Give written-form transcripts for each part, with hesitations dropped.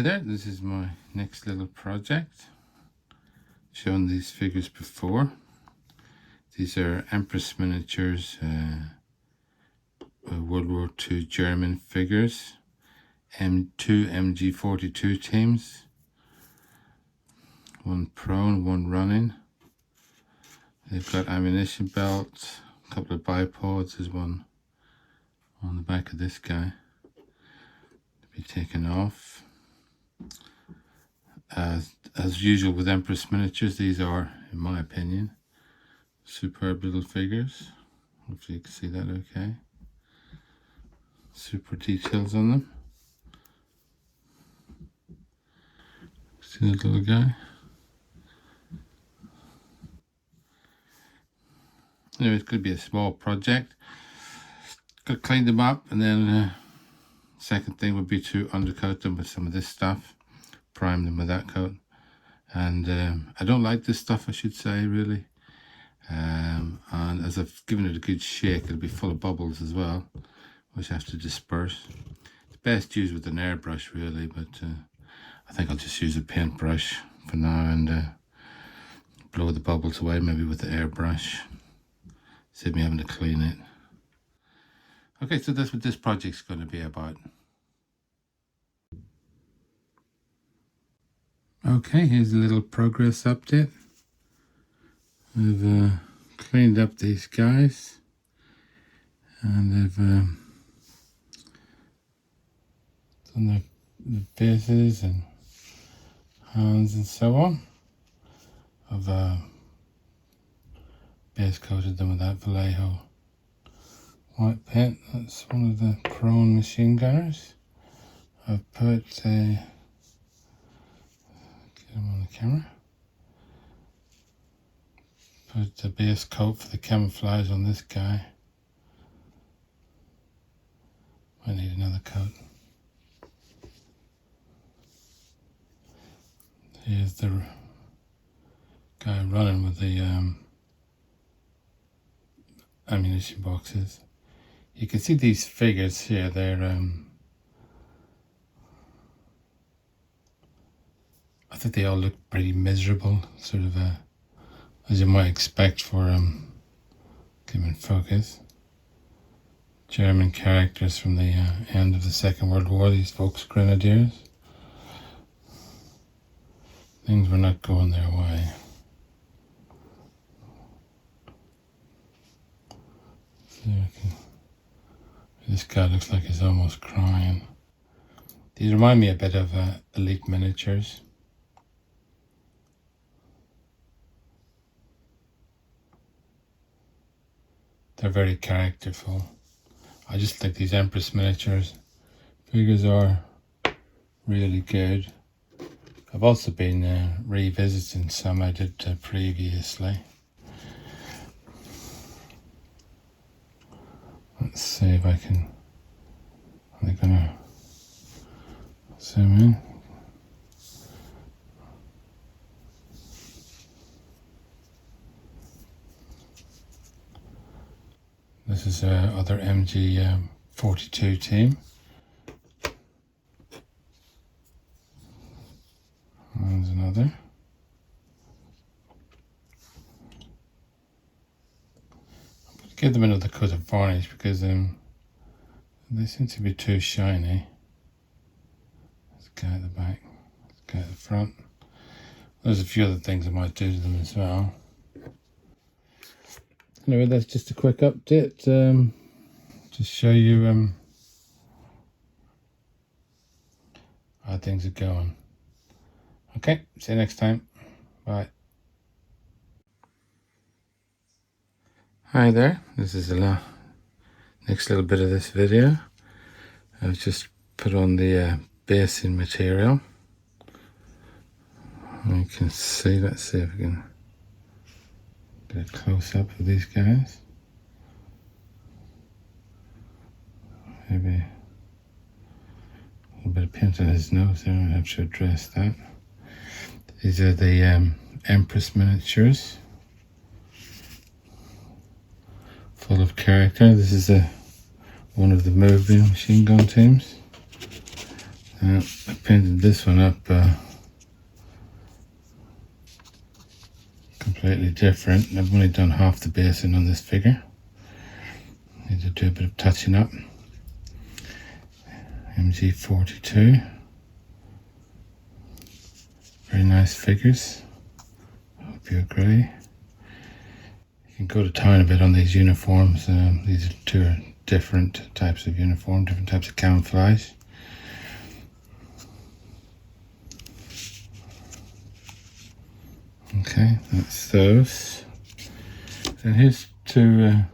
There, this is my next little project. Shown these figures before. These are Empress miniatures, World War II German figures, two MG42 teams, one prone, one running. They've got ammunition belts, a couple of bipods. There's one on the back of this guy to be taken off. As usual with Empress miniatures, these are, in my opinion, superb little figures. Hopefully you can see that okay. Super details on them. See that little guy? Anyway, it could be a small project. Got to clean them up, and then second thing would be to undercoat them with some of this stuff. Prime them with that coat. And I don't like this stuff, I should say, really. And as I've given it a good shake, it'll be full of bubbles as well, which I have to disperse. It's best used with an airbrush, really, but I think I'll just use a paintbrush for now and blow the bubbles away, maybe with the airbrush. Save me having to clean it. Okay, so that's what this project's going to be about. Okay, here's a little progress update. I've cleaned up these guys, and I've done the faces and hands and so on. I've base coated them with that Vallejo white paint. That's one of the prone machine gunners. I've put get him on the camera. Put the base coat for the camouflage on this guy. Might need another coat. Here's the guy running with the ammunition boxes. You can see these figures here. They're I think they all look pretty miserable, sort of as you might expect for get them in focus. German characters from the end of the Second World War, these Volksgrenadiers. Things were not going their way. This guy looks like he's almost crying. These remind me a bit of Elite miniatures. They're very characterful. I just think these Empress miniatures figures are really good. I've also been revisiting some I did previously. Let's see if I can. I'm gonna zoom in. This is other MG42 team. There's another. Give them another coat of varnish because they seem to be too shiny. This guy at the back, this guy at the front. There's a few other things I might do to them as well. Anyway, that's just a quick update. Just show you how things are going. Okay, see you next time. Bye. Hi there, this is the next little bit of this video. I've just put on the basing material. You can see, let's see if we can get a close up of these guys. Maybe a little bit of paint on his nose there, I have to address that. These are the Empress miniatures. Full of character. This is one of the moving machine gun teams. I painted this one up completely different. I've only done half the basing on this figure. Need to do a bit of touching up. MG42. Very nice figures. Hope you agree. You can go to town a bit on these uniforms. These are two different types of uniform, different types of camouflage. Okay, that's those. And here's two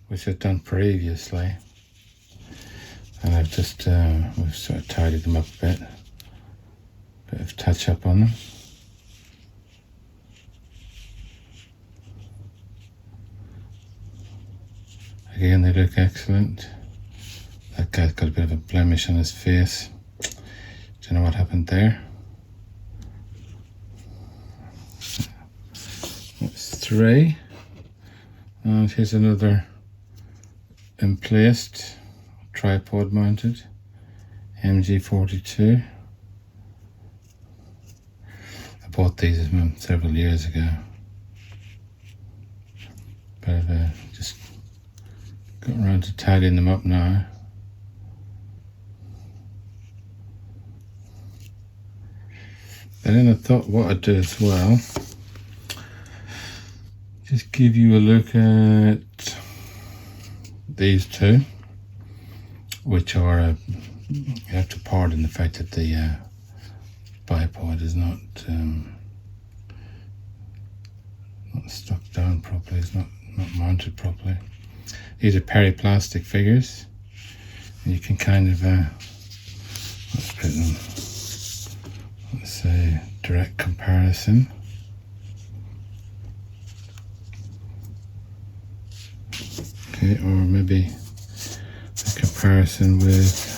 which I've done previously, and I've just we've sort of tidied them up a bit of touch up on them. Again, they look excellent. That guy's got a bit of a blemish on his face. Do you know what happened there? That's 3. And here's another emplaced, tripod mounted MG42. I bought these several years ago, but I've just got around to tidying them up now. And then I thought what I'd do as well, just give you a look at these two, which are, you have to pardon the fact that the bipod is not stuck down properly, it's not mounted properly. These are periplastic figures, and you can kind of, let's put them, let's say, direct comparison. Okay, or maybe a comparison with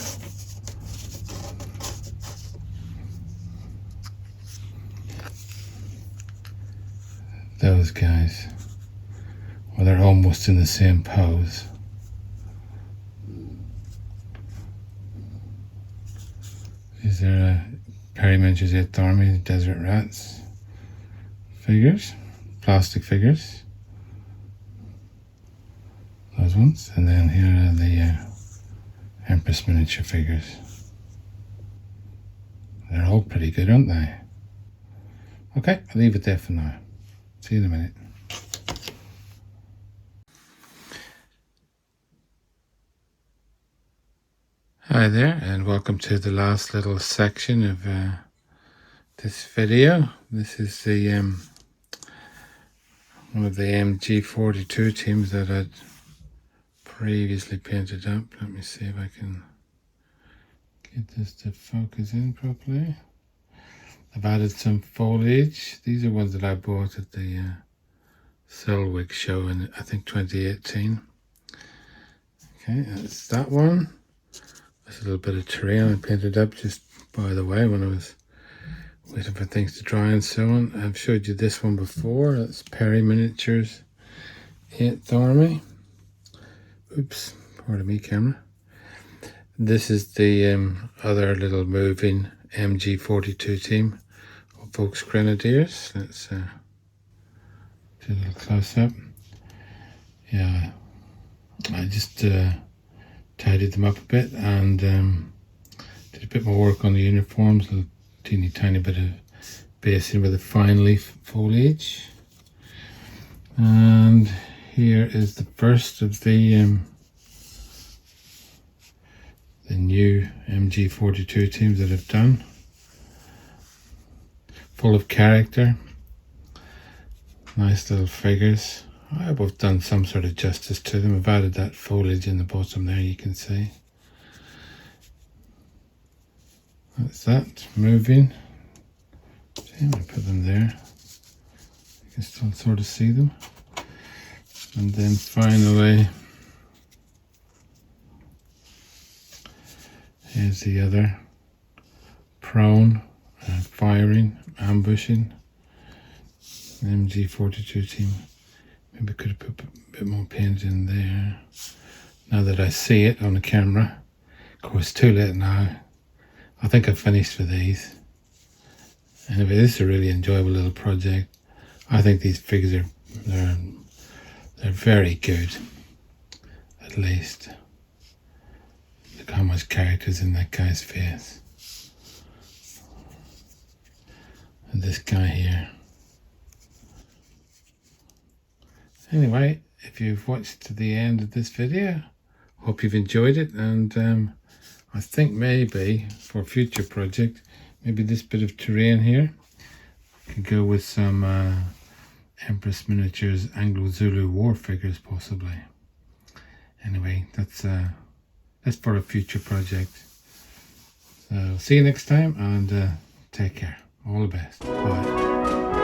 those guys. Well, they're almost in the same pose. These are Perry Minch's 8th Army Desert Rats figures, plastic figures. Those ones. And then here are the Empress miniature figures. They're all pretty good, aren't they? Okay, I'll leave it there for now. See you in a minute. Hi there, and welcome to the last little section of this video. This is the one of the MG42 teams that I'd previously painted up. Let me see if I can get this to focus in properly. I've added some foliage. These are ones that I bought at the Solwig show in, I think, 2018. Okay, that's that one. There's a little bit of terrain I painted up just by the way when I was waiting for things to dry and so on. I've showed you this one before. That's Perry Miniatures 8th Army. Oops, pardon me, camera. This is the other little moving MG42 team of Volksgrenadiers. Let's do a little close up. Yeah, I just tidied them up a bit and did a bit more work on the uniforms, a teeny tiny bit of basing with a fine leaf foliage. And here is the first of the new MG42 teams that I've done. Full of character, nice little figures. I've done some sort of justice to them. I've added that foliage in the bottom there, you can see. That's that, moving. See, I'm going to put them there. You can still sort of see them. And then finally, here's the other. Prone, firing, ambushing. MG42 team. Maybe I could have put a bit more paint in there. Now that I see it on the camera. Of course, too late now. I think I've finished with these. Anyway, this is a really enjoyable little project. I think these figures are they're very good. At least look how much character's in that guy's face. And this guy here. Anyway, if you've watched to the end of this video, hope you've enjoyed it, and I think maybe for a future project, maybe this bit of terrain here could go with some Empress Miniatures Anglo-Zulu war figures possibly. Anyway, that's for a future project. So see you next time, and take care. All the best. Bye.